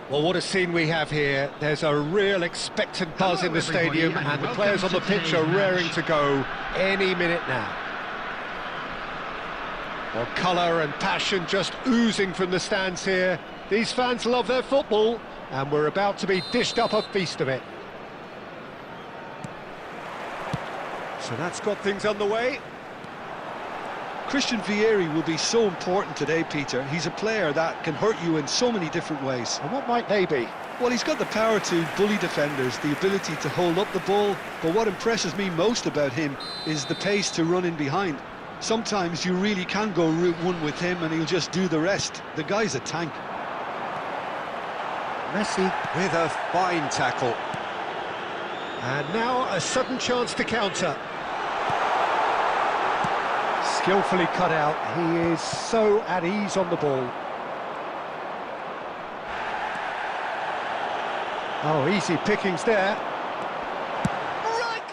Well, what a scene we have here. There's a real expectant buzz in the stadium, and the players on the pitch are raring to go any minute now. Well, colour and passion just oozing from the stands here. These fans love their football, and we're about to be dished up a feast of it. So that's got things underway. Christian Vieri will be so important today, Peter. He's a player that can hurt you in so many different ways. And what might they be? Well, he's got the power to bully defenders, the ability to hold up the ball, but what impresses me most about him is the pace to run in behind. Sometimes you really can go route one with him and he'll just do the rest. The guy's a tank. Messi with a fine tackle. And now a sudden chance to counter. Skillfully cut out. He is so at ease on the ball. Oh, easy pickings there. Right.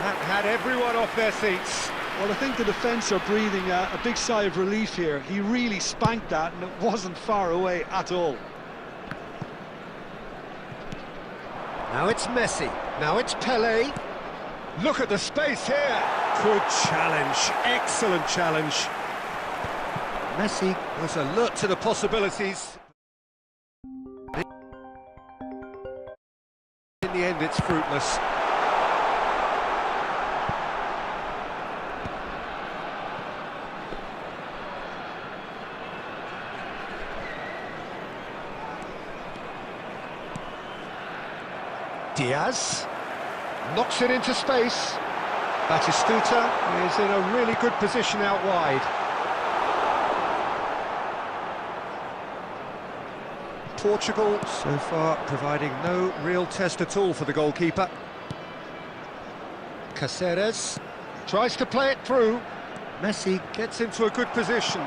That had everyone off their seats. Well, I think the defence are breathing a big sigh of relief here. He really spanked that and it wasn't far away at all. Now it's Messi, now it's Pelé. Look at the space here. Good challenge, excellent challenge. Messi was alert to the possibilities. In the end, it's fruitless. Diaz knocks it into space. Batistuta is in a really good position out wide. Portugal so far providing no real test at all for the goalkeeper. Caceres tries to play it through. Messi gets into a good position.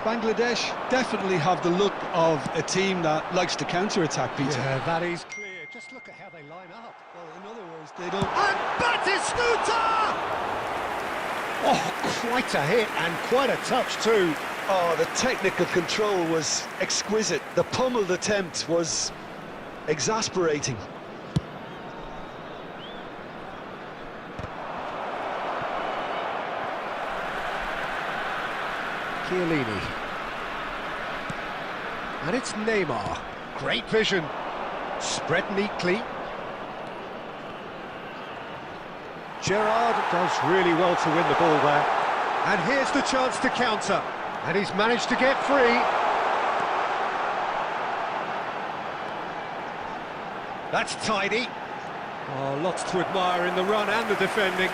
Bangladesh definitely have the look of a team that likes to counter-attack, Peter. Yeah, that is clear. Just look at how they line up. Well, in other words, they don't... And Batistuta! Oh, quite a hit and quite a touch too. Oh, the technical control was exquisite. The pummeled attempt was exasperating. Chiellini. And it's Neymar. Great vision. Spread neatly. Gerrard does really well to win the ball there. And here's the chance to counter. And he's managed to get free. That's tidy. Oh, lots to admire in the run and the defending.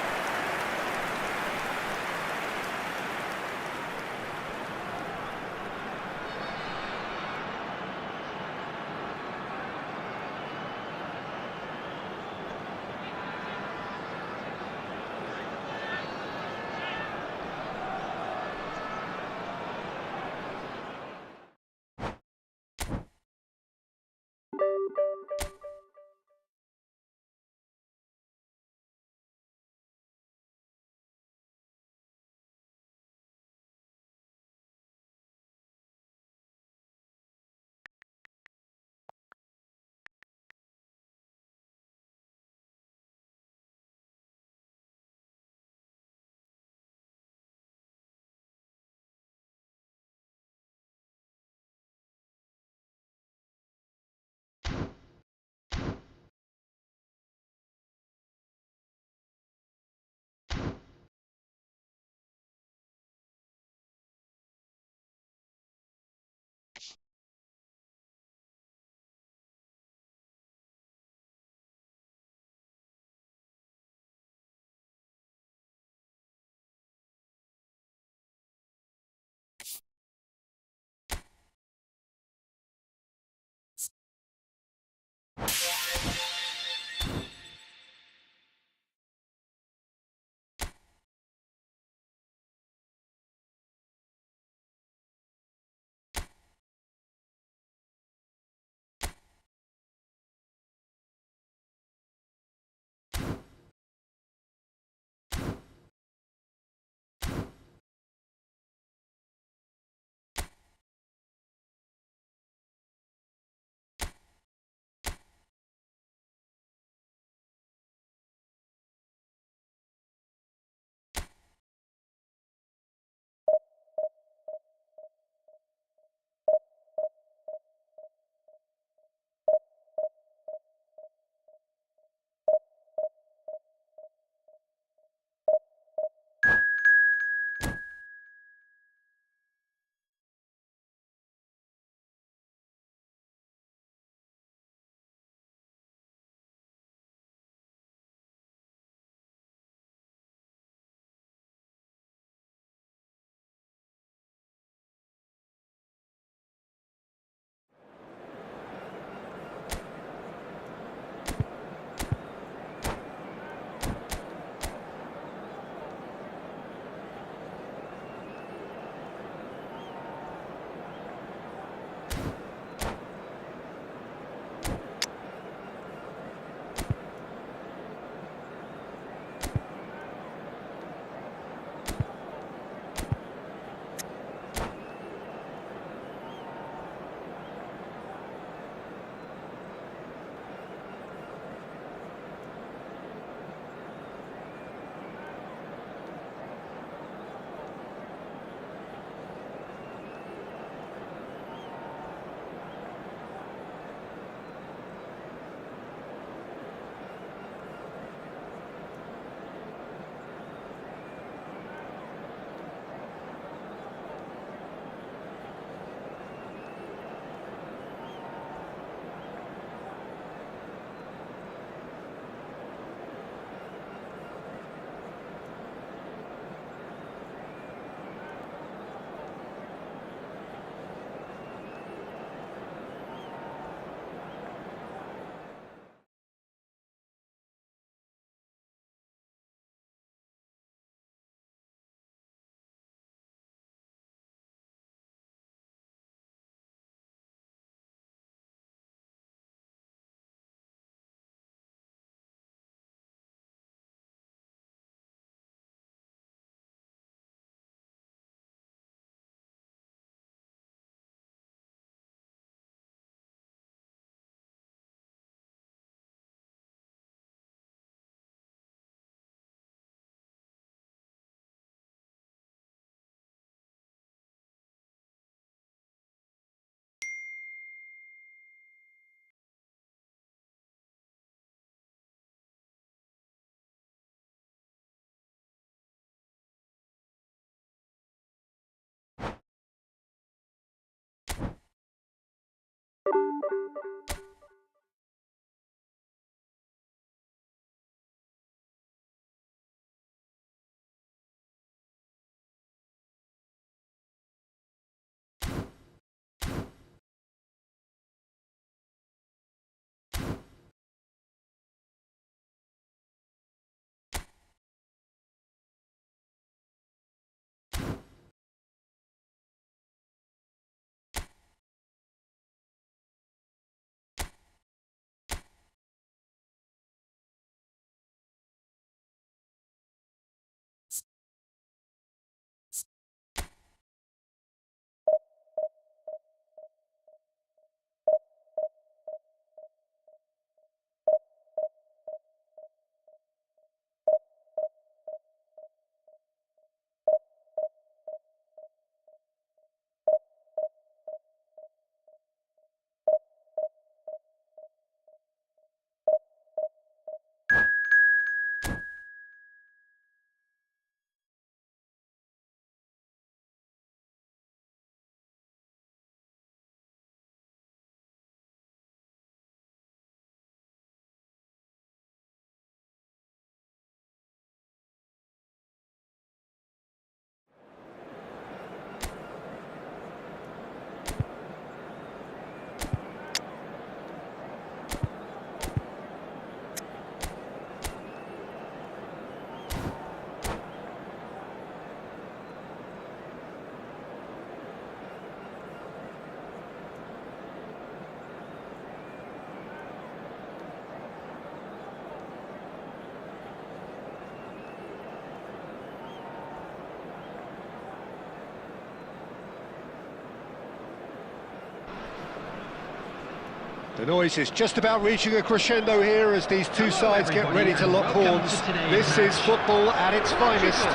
The noise is just about reaching a crescendo here as these two sides get ready to lock horns. This is football at its finest.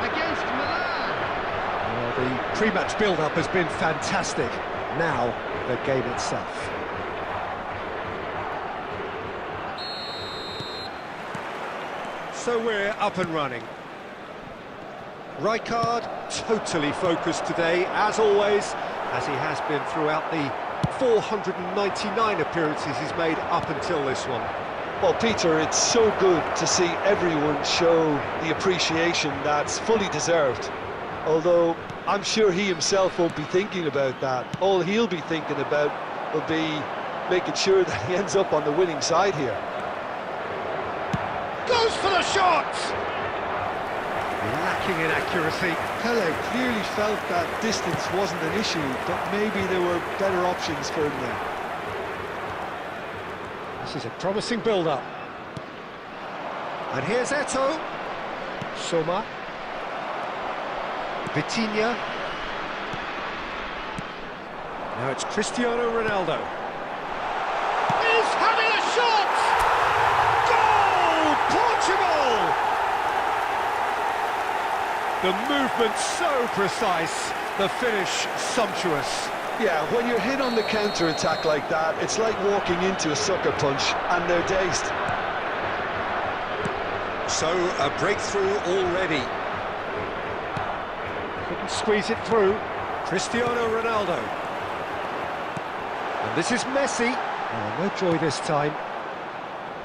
Against Milan. Well, the pre-match build-up has been fantastic. Now, the game itself. So we're up and running. Rijkaard, totally focused today, as always, as he has been throughout the 499 appearances he's made up until this one. Well, Peter, it's so good to see everyone show the appreciation that's fully deserved. Although, I'm sure he himself won't be thinking about that. All he'll be thinking about will be making sure that he ends up on the winning side here. Goes for the shot! Lacking in accuracy. Pele clearly felt that distance wasn't an issue, but maybe there were better options for him there. This is a promising build-up. And here's Eto'o. Soma. Vitinha. Now it's Cristiano Ronaldo. He's having a shot! Goal! Portugal! The movement so precise, the finish sumptuous. Yeah, when you're hit on the counter-attack like that, it's like walking into a sucker punch, and they're dazed. So, a breakthrough already. Couldn't squeeze it through. Cristiano Ronaldo. And this is Messi. Oh, no joy this time.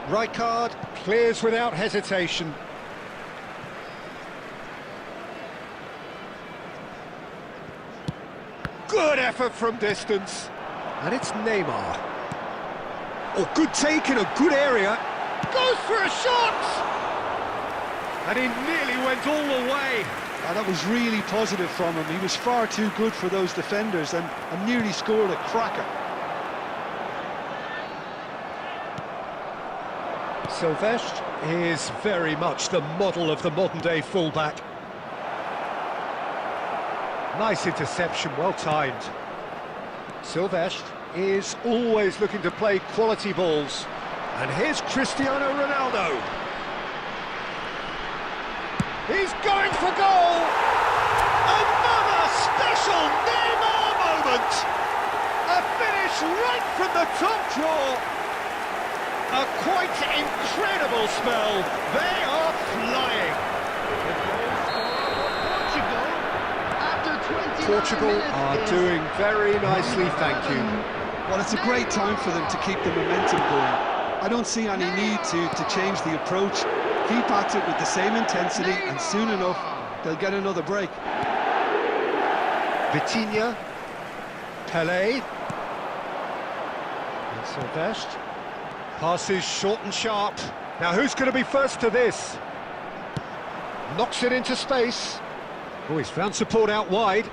Rijkaard clears without hesitation. Good effort from distance. And it's Neymar. Oh, good take in a good area. Goes for a shot! And he nearly went all the way. And that was really positive from him. He was far too good for those defenders and nearly scored a cracker. Silvestre is very much the model of the modern-day fullback. Nice interception, well timed. Silvestre is always looking to play quality balls. And here's Cristiano Ronaldo. He's going for goal! Another special Neymar moment! A finish right from the top draw. A quite incredible spell. They are flying. Portugal are doing very nicely, thank you. Well, it's a great time for them to keep the momentum going. I don't see any need to change the approach. Keep at it with the same intensity, and soon enough, they'll get another break. Vitinha. Pele. And Silvestre. Passes short and sharp. Now, who's going to be first to this? Knocks it into space. Oh, he's found support out wide.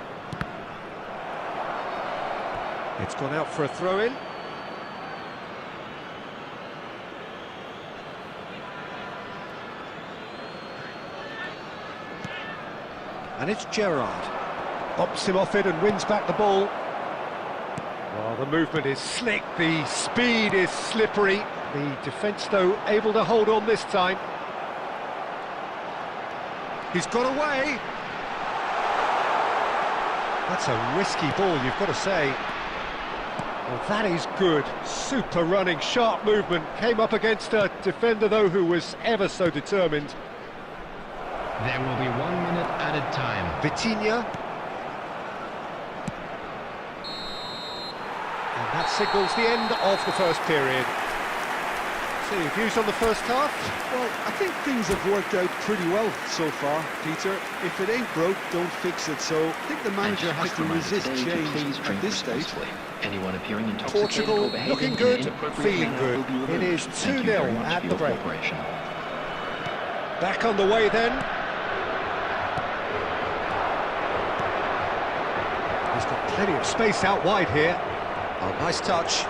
It's gone out for a throw-in. And it's Gerrard. Bops him off it and wins back the ball. Well, the movement is slick, the speed is slippery. The defence, though, able to hold on this time. He's got away. That's a risky ball, you've got to say. Well, that is good. Super running, sharp movement. Came up against a defender, though, who was ever so determined. There will be 1 minute added time. Vitinha. And that signals the end of the first period. So, your views on the first half? Well, I think things have worked out pretty well so far, Peter. If it ain't broke, don't fix it. So I think the manager has to resist change at this stage. Anyone appearing intoxicated Portugal or behaving looking good, inappropriately feeling good. will be It is removed. Thank you 2-0 very much at for the your break. cooperation. Back on the way then. He's got plenty of space out wide here. Oh, nice touch.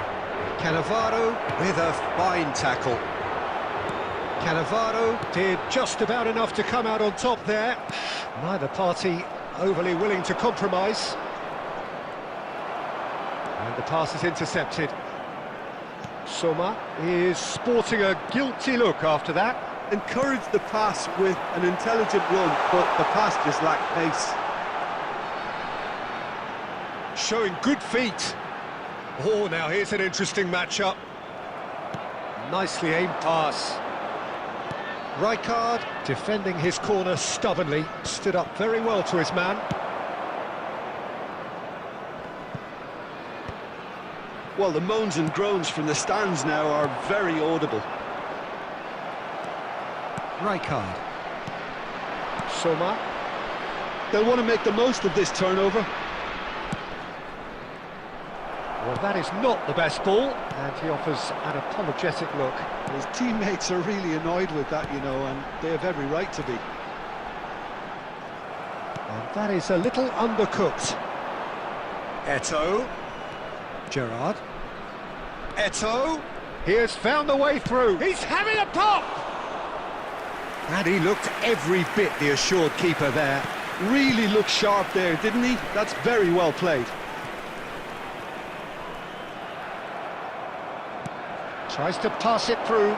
Cannavaro with a fine tackle. Cannavaro did just about enough to come out on top there. Neither party overly willing to compromise. And the pass is intercepted. Soma is sporting a guilty look after that. Encouraged the pass with an intelligent run, but the pass just lacked pace. Showing good feet. Oh, now here's an interesting matchup. Nicely aimed pass. Rijkaard, defending his corner stubbornly, stood up very well to his man. Well, the moans and groans from the stands now are very audible. Rijkaard. Soma. They'll want to make the most of this turnover. Well, that is not the best ball, and he offers an apologetic look. His teammates are really annoyed with that, you know, and they have every right to be. And that is a little undercooked. Eto'o. Gerrard. Eto'o. He has found the way through. He's having a pop! And he looked every bit the assured keeper there. Really looked sharp there, didn't he? That's very well played. Tries to pass it through.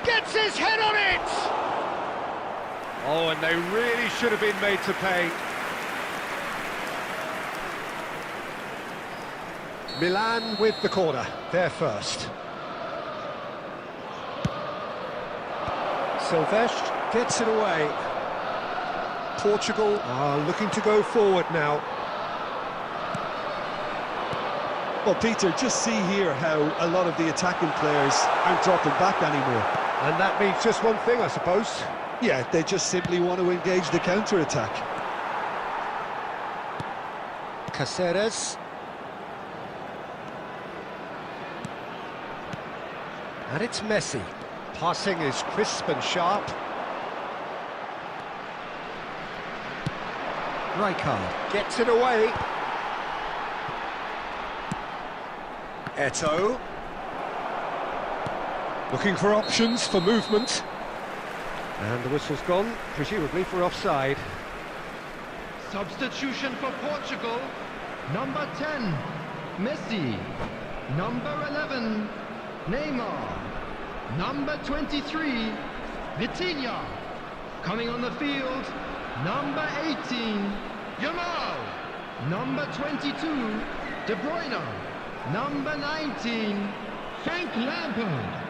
Gets his head on it! Oh, and they really should have been made to pay. Milan with the corner, they're first. Silvestre gets it away. Portugal are looking to go forward now. Well, Peter, just see here how a lot of the attacking players aren't dropping back anymore. And that means just one thing, I suppose. Yeah, they just simply want to engage the counter-attack. Caceres. And it's Messi. Passing is crisp and sharp. Rijkaard gets it away. Eto'o. Looking for options for movement. And the whistle's gone, presumably for offside. Substitution for Portugal. Number 10, Messi. Number 11, Neymar. Number 23, Vitinha. Coming on the field, number 18, Yamal. Number 22, De Bruyne. Number 19, Frank Lampard.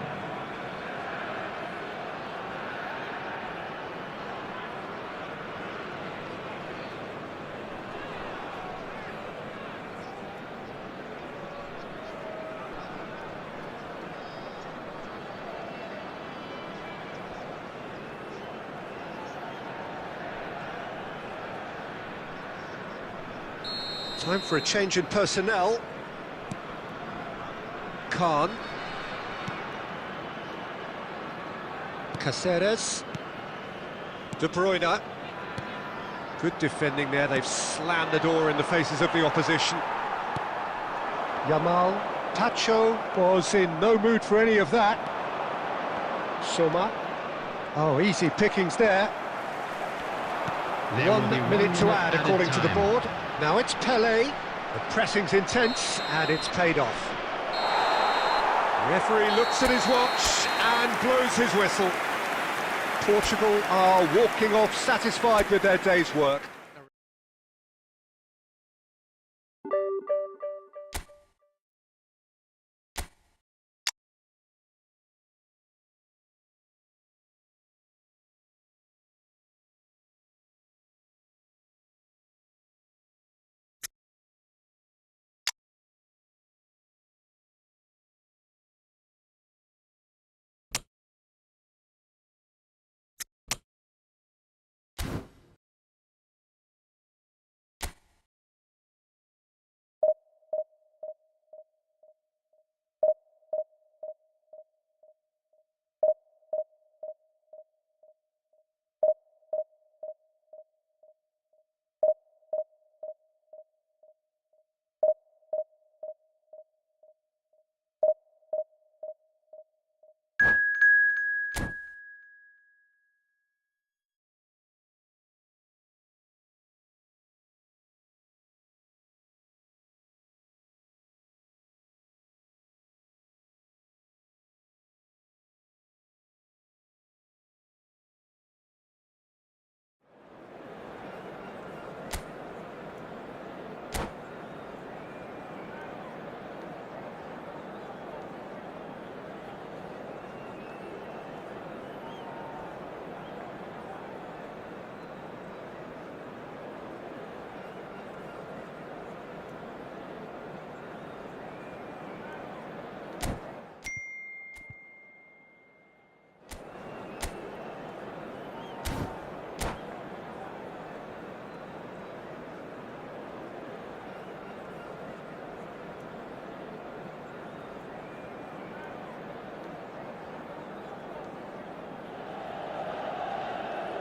Time for a change in personnel. Khan. Caceres. De Bruyne. Good defending there, they've slammed the door in the faces of the opposition. Yamal. Tacho was in no mood for any of that. Soma. Oh, easy pickings there. There will be 1 minute to add, added according to the time. board. Now it's Pelé. The pressing's intense, and it's paid off. The referee looks at his watch and blows his whistle. Portugal are walking off satisfied with their day's work.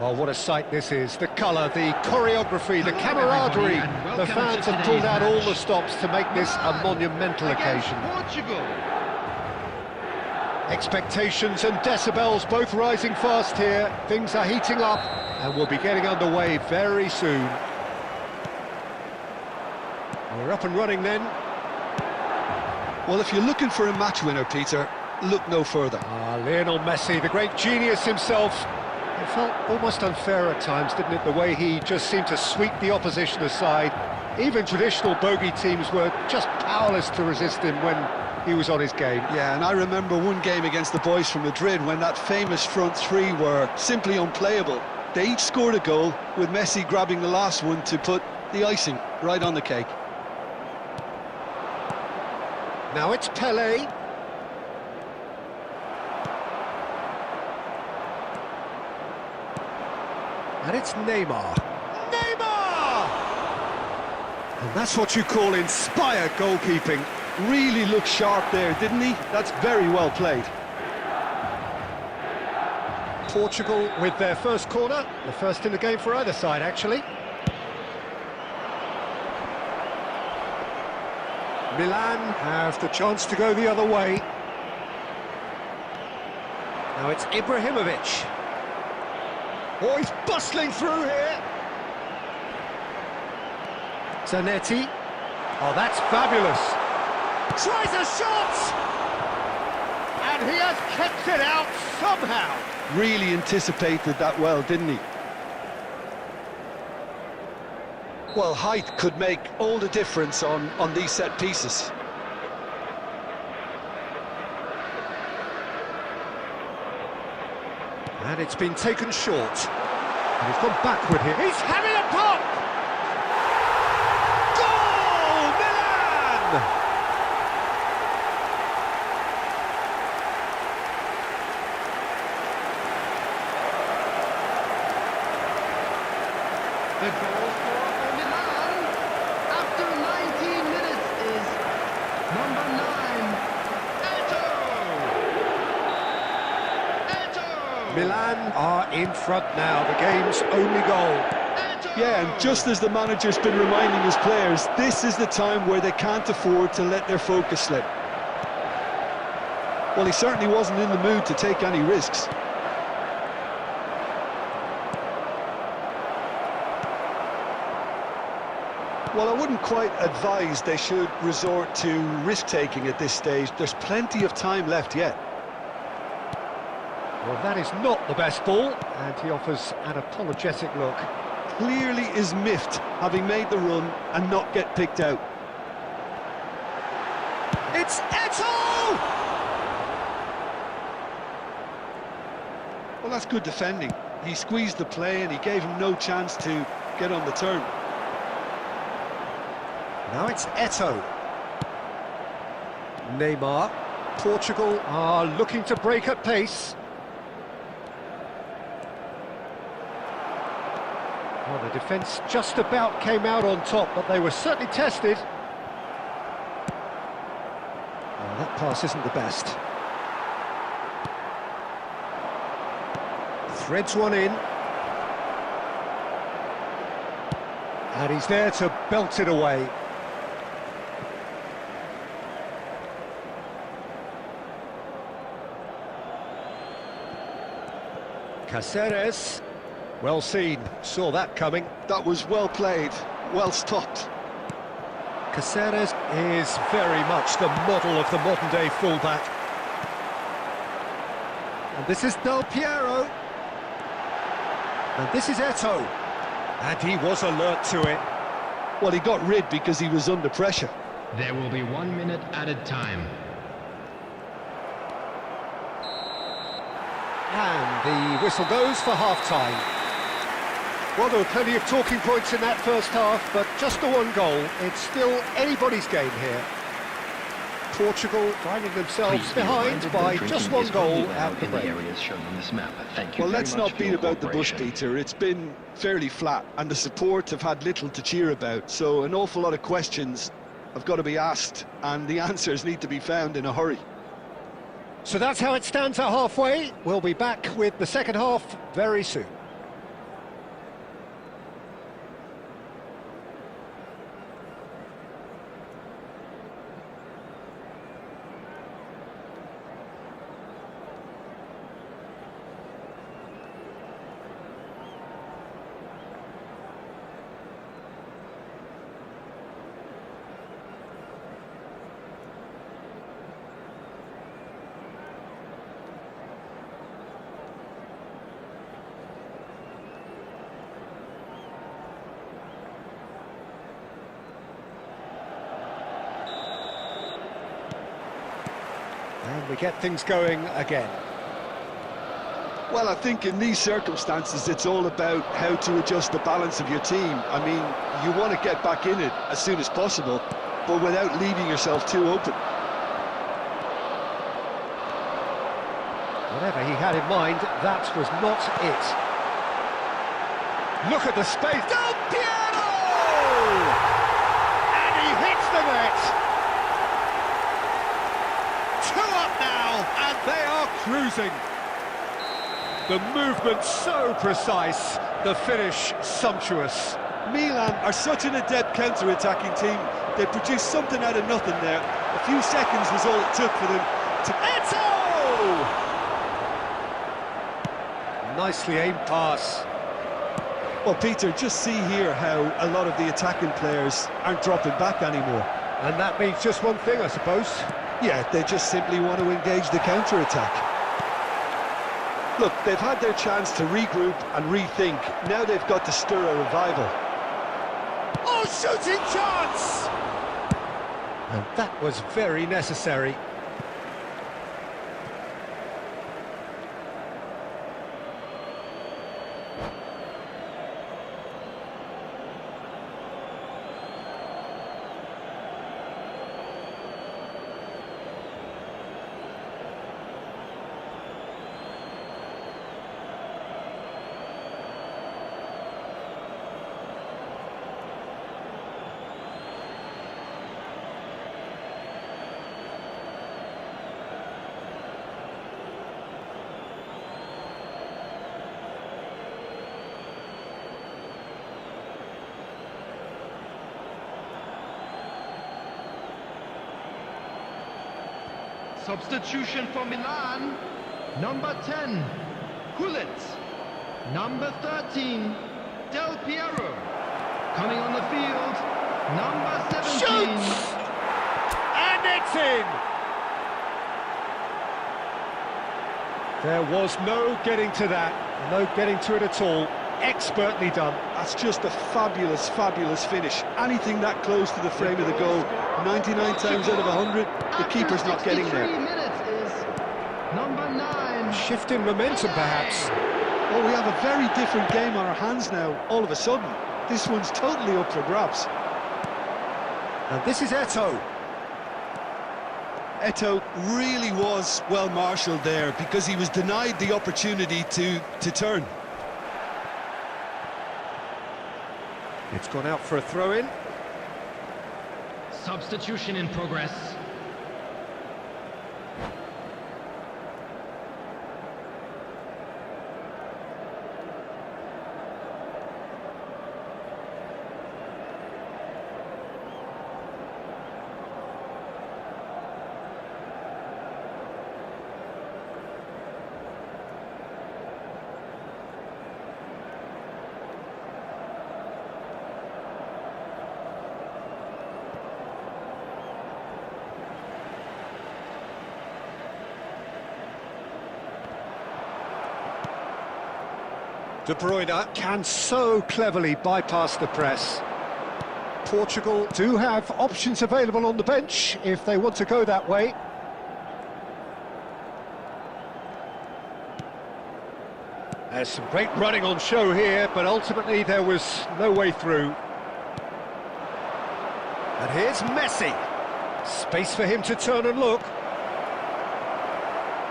Well, what a sight this is. The colour, the choreography, the camaraderie. The fans have pulled out all the stops to make this a monumental occasion. Portugal. Expectations and decibels both rising fast here. Things are heating up and we'll be getting underway very soon. We're up and running then. Well, if you're looking for a match winner, Peter, look no further. Lionel Messi, the great genius himself. It felt almost unfair at times, didn't it, the way he just seemed to sweep the opposition aside. Even traditional bogey teams were just powerless to resist him when he was on his game. Yeah, and I remember one game against the boys from Madrid when that famous front three were simply unplayable. They each scored a goal, with Messi grabbing the last one to put the icing right on the cake. Now it's Pelé. And it's Neymar. Neymar! And that's what you call inspired goalkeeping. Really looked sharp there, didn't he? That's very well played. Portugal with their first corner. The first in the game for either side, actually. Milan have the chance to go the other way. Now it's Ibrahimovic. Oh, he's bustling through here. Zanetti. Oh, that's fabulous. Tries a shot! And he has kept it out somehow. Really anticipated that well, didn't he? Well, height could make all the difference on these set pieces. And it's been taken short. And he's gone backward here. He's having a pop! Goal! Milan! The goal scorer for Milan after 19 minutes is number 9, Eto'o! Milan are in front now, the game's only goal. Yeah, and just as the manager's been reminding his players, this is the time where they can't afford to let their focus slip. Well, he certainly wasn't in the mood to take any risks. Well, I wouldn't quite advise they should resort to risk-taking at this stage. There's plenty of time left yet. Well, that is not the best ball, and he offers an apologetic look. Clearly is miffed, having made the run and not get picked out. It's Eto'o! Well, that's good defending. He squeezed the play and he gave him no chance to get on the turn. Now it's Eto'o. Neymar. Portugal are looking to break at pace. Well, the defence just about came out on top, but they were certainly tested. Oh, that pass isn't the best. Threads one in. And he's there to belt it away. Caceres, well seen, saw that coming. That was well played, well stopped. Caceres is very much the model of the modern-day fullback. And this is Del Piero. And this is Eto'o. And he was alert to it. Well, he got rid because he was under pressure. There will be 1 minute added time. And the whistle goes for half-time. Well, there were plenty of talking points in that first half, but just the one goal. It's still anybody's game here. Portugal finding themselves behind by just one goal at the break. Well, let's not beat about the bush, Peter. It's been fairly flat, and the support have had little to cheer about, so an awful lot of questions have got to be asked, and the answers need to be found in a hurry. So that's how it stands at halfway. We'll be back with the second half very soon. And we get things going again. Well, I think in these circumstances, it's all about how to adjust the balance of your team. I mean, you want to get back in it as soon as possible, but without leaving yourself too open. Whatever he had in mind, that was not it. Look at the space. Del Piero! And he hits the net. 2 up now, and they are cruising. The movement so precise, the finish sumptuous. Milan are such an adept counter-attacking team. They produced something out of nothing there. A few seconds was all it took for them to... Eto! Nicely aimed pass. Well, Peter, just see here how a lot of the attacking players aren't dropping back anymore. And that means just one thing, I suppose. Yeah, they just simply want to engage the counter-attack. Look, they've had their chance to regroup and rethink. Now they've got to stir a revival. Oh, shooting chance! And that was very necessary. Substitution for Milan, number 10, Hullet. Number 13, Del Piero. Coming on the field, number 17. Shoots! And it's in! There was no getting to that, no getting to it at all. Expertly done. That's just a fabulous, fabulous finish. Anything that close to the frame of the goal, 99 times out of 100, the keeper's not getting there. Minutes is number 9. Shift in momentum, perhaps. Well, we have a very different game on our hands now, all of a sudden. This one's totally up for grabs. And this is Eto. Eto really was well marshalled there because he was denied the opportunity to turn. It's gone out for a throw-in. Substitution in progress. De Bruyne can so cleverly bypass the press. Portugal do have options available on the bench if they want to go that way. There's some great running on show here, but ultimately there was no way through. And here's Messi. Space for him to turn and look.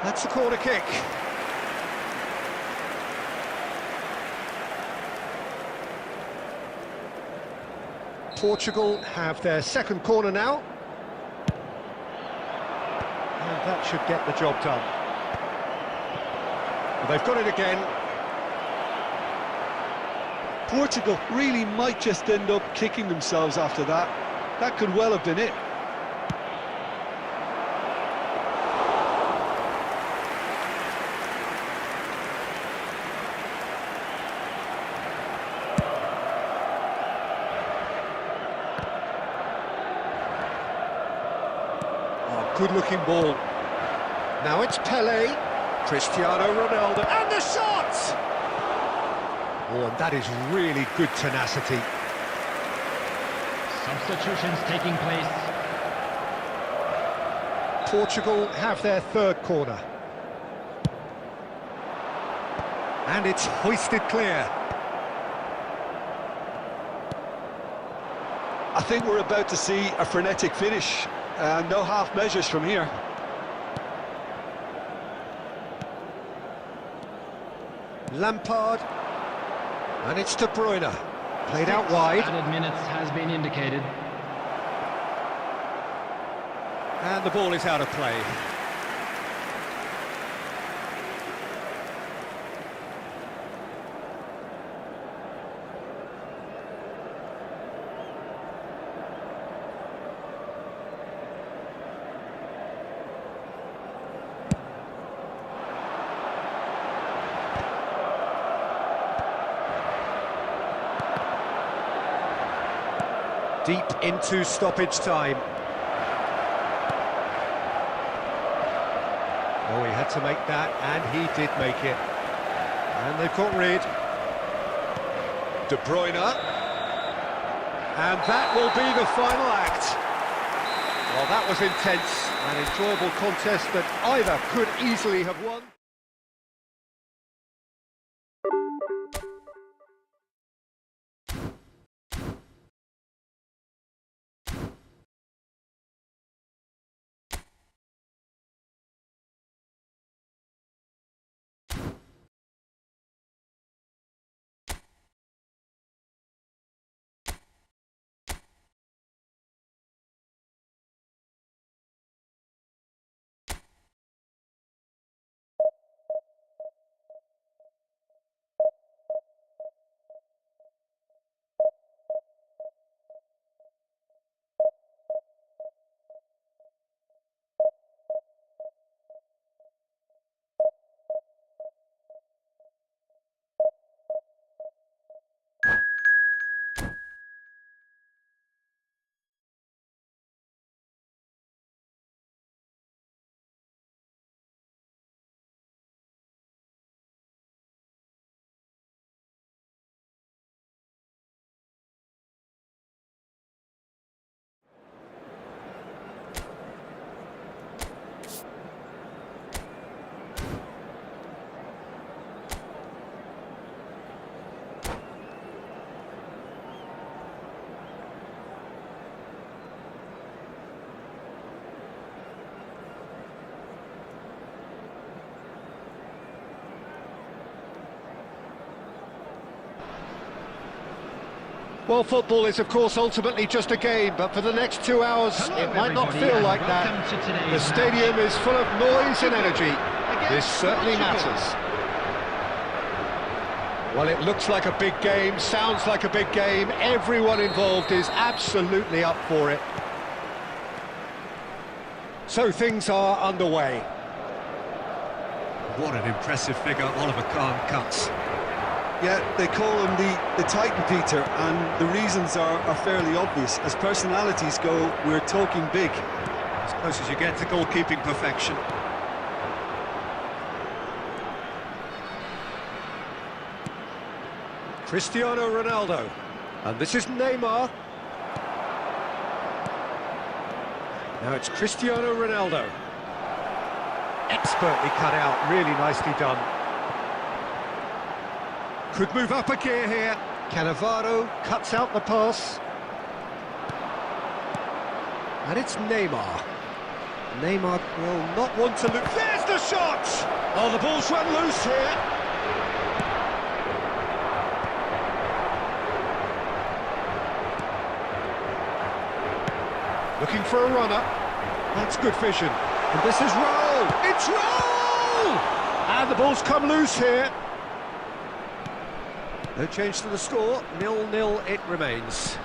That's the corner kick. Portugal have their second corner now. And that should get the job done. Well, they've got it again. Portugal really might just end up kicking themselves after that. That could well have been it. Good-looking ball. Now it's Pelé, Cristiano Ronaldo, and the shot! Oh, and that is really good tenacity. Substitutions taking place. Portugal have their third corner. And it's hoisted clear. I think we're about to see a frenetic finish. No half measures from here. Lampard. And it's De Bruyne. Played out wide. Added minutes has been indicated. And the ball is out of play. Deep into stoppage time. Oh, he had to make that, and he did make it. And they've got rid. De Bruyne. And that will be the final act. Well, that was intense, an enjoyable contest that either could easily have won. Well, football is, of course, ultimately just a game, but for the next 2 hours, it might not feel like that. The stadium is full of noise and energy. This certainly matters. Well, it looks like a big game, sounds like a big game. Everyone involved is absolutely up for it. So things are underway. What an impressive figure Oliver Kahn cuts. Yeah, they call him the Titan, Peter, and the reasons are fairly obvious. As personalities go, we're talking big. As close as you get to goalkeeping perfection. Cristiano Ronaldo. And this is Neymar. Now it's Cristiano Ronaldo. Expertly cut out, really nicely done. Could move up a gear here. Cannavaro cuts out the pass. And it's Neymar. Neymar will not want to lose. There's the shot! Oh, the ball's run loose here. Looking for a runner. That's good vision. And this is roll! It's roll! And the ball's come loose here. No change to the score, 0-0 it remains.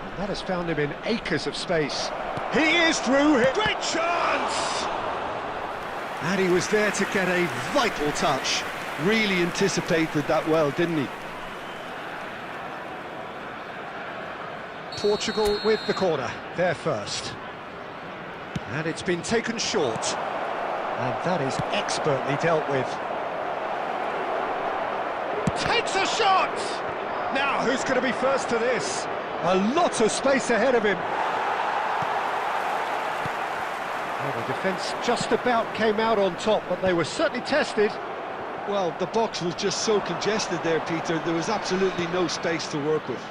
And that has found him in acres of space. He is through here. Great chance! And he was there to get a vital touch. Really anticipated that well, didn't he? Portugal with the corner, they're first. And it's been taken short. And that is expertly dealt with. Takes a shot! Now, who's going to be first to this? A lot of space ahead of him. Well, the defence just about came out on top, but they were certainly tested. Well, the box was just so congested there, Peter. There was absolutely no space to work with.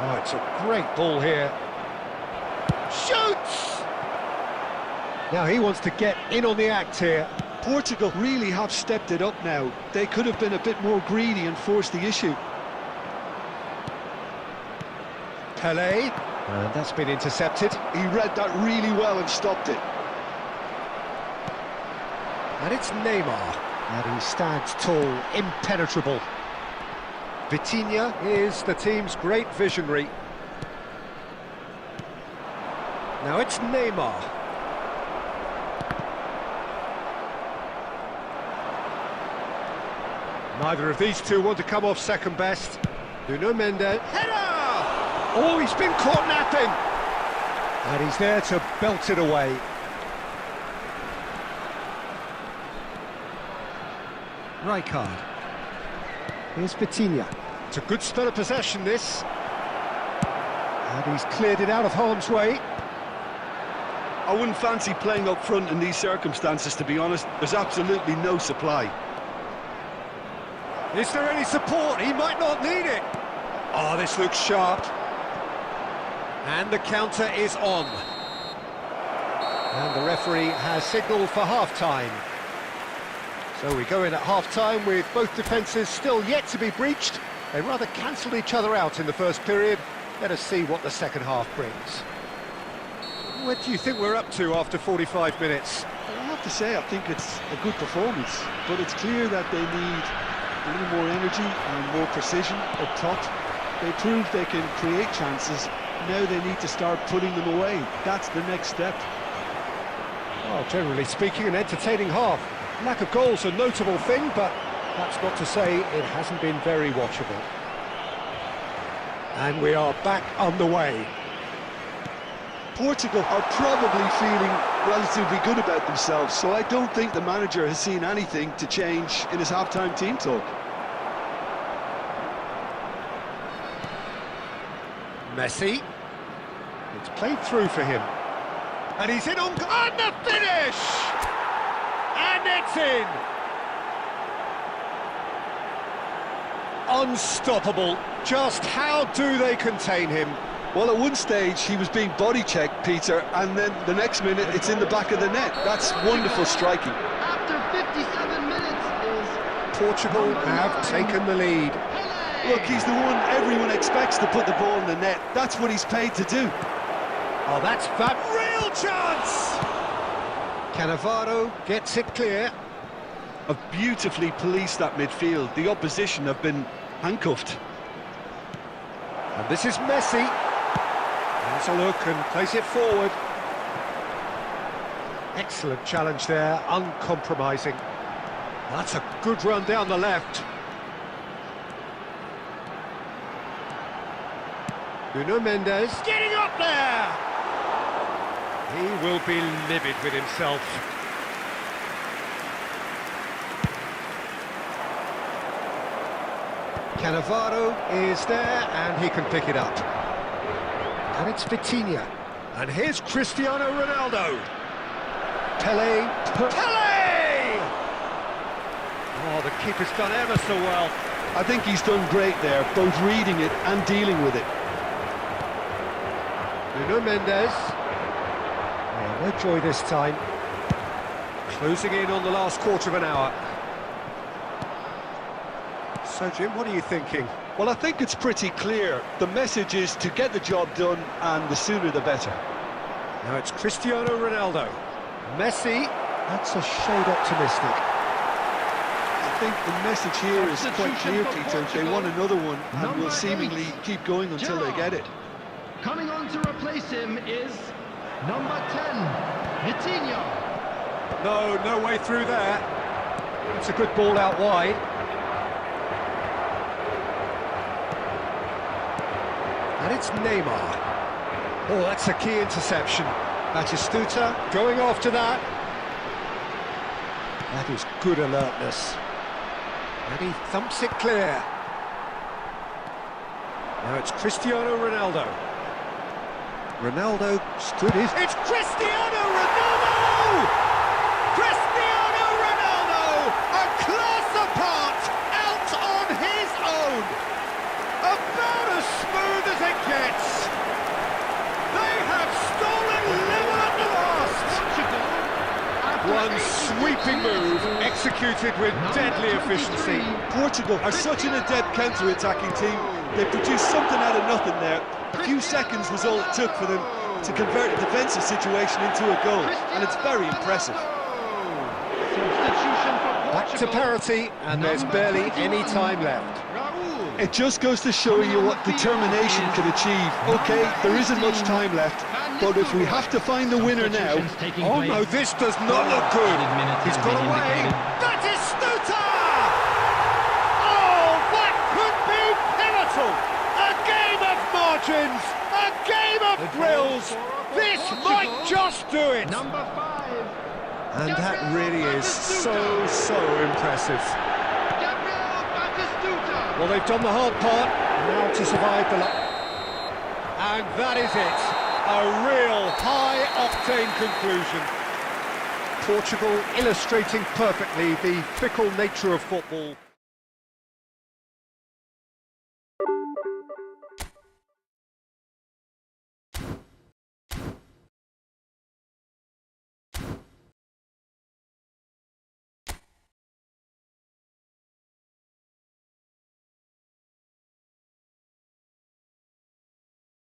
Oh, it's a great ball here. Shoots! Now he wants to get in on the act here. Portugal really have stepped it up now. They could have been a bit more greedy and forced the issue. Pelé, and that's been intercepted. He read that really well and stopped it. And it's Neymar, and he stands tall, impenetrable. Vitinha is the team's great visionary. Now it's Neymar. Neither of these two want to come off second best. Nuno Mendes, header! Oh, he's been caught napping! And he's there to belt it away. Rijkaard. Here's Vitinha. It's a good spell of possession, this. And he's cleared it out of harm's way. I wouldn't fancy playing up front in these circumstances, to be honest. There's absolutely no supply. Is there any support? He might not need it. Oh, this looks sharp. And the counter is on. And the referee has signalled for half-time. So we go in at half-time with both defences still yet to be breached. They rather cancelled each other out in the first period. Let us see what the second half brings. What do you think we're up to after 45 minutes? I have to say, I think it's a good performance, but it's clear that they need a little more energy and more precision up top. They proved they can create chances. Now they need to start putting them away. That's the next step. Well, generally speaking, an entertaining half. Lack of goals a notable thing, but that's not to say it hasn't been very watchable. And we are back underway. Portugal are probably feeling relatively good about themselves, so I don't think the manager has seen anything to change in his half-time team talk. Messi. It's played through for him. And he's in on the finish! And it's in! Unstoppable. Just how do they contain him? Well, at one stage he was being body-checked, Peter, and then the next minute it's in the back of the net. That's wonderful striking. After 57 minutes is... Portugal have taken the lead. Look, he's the one everyone expects to put the ball in the net. That's what he's paid to do. Oh, that's fab. Real chance! Cannavaro gets it clear. Have beautifully policed that midfield. The opposition have been handcuffed. And this is Messi. Has a look and plays it forward. Excellent challenge there, uncompromising. That's a good run down the left. Nuno Mendes getting up there! He will be livid with himself. Cannavaro is there and he can pick it up. And it's Vitinha. And here's Cristiano Ronaldo. Pelé. Pelé! Oh, the keeper's done ever so well. I think he's done great there, both reading it and dealing with it. Nuno Mendes. Yeah, no joy this time. Closing in on the last quarter of an hour. So, Jim, what are you thinking? Well, I think it's pretty clear. The message is to get the job done, and the sooner the better. Now it's Cristiano Ronaldo. Messi, that's a shade optimistic. I think the message here is quite clear, Peter. They want another one, and will seemingly keep going until they get it. Coming on to replace him is number 10, Vitinha. No way through there. It's a good ball out wide. And it's Neymar. Oh, that's a key interception. Batistuta going after that. That is good alertness. And he thumps it clear. Now it's Cristiano Ronaldo. Ronaldo stood his... It's Cristiano Ronaldo! Cristiano Ronaldo! A class apart, out on his own! About as smooth as it gets! They have stolen level at the last! One sweeping move, executed with deadly efficiency. Portugal are such an adept counter-attacking team. They produced something out of nothing there. A few seconds was all it took for them to convert a defensive situation into a goal, and it's very impressive. Back to parity, and there's barely any time left. It just goes to show you what determination can achieve. Okay, there isn't much time left, but if we have to find the winner now... Oh no, this does not look good. He's got away. That is Stuta! Oh, that could be pivotal! A game of margins! A game of thrills! This might just do it! Number 5. And that really is so impressive. Well, they've done the hard part, now to survive the... And that is it. A real high-octane conclusion. Portugal illustrating perfectly the fickle nature of football.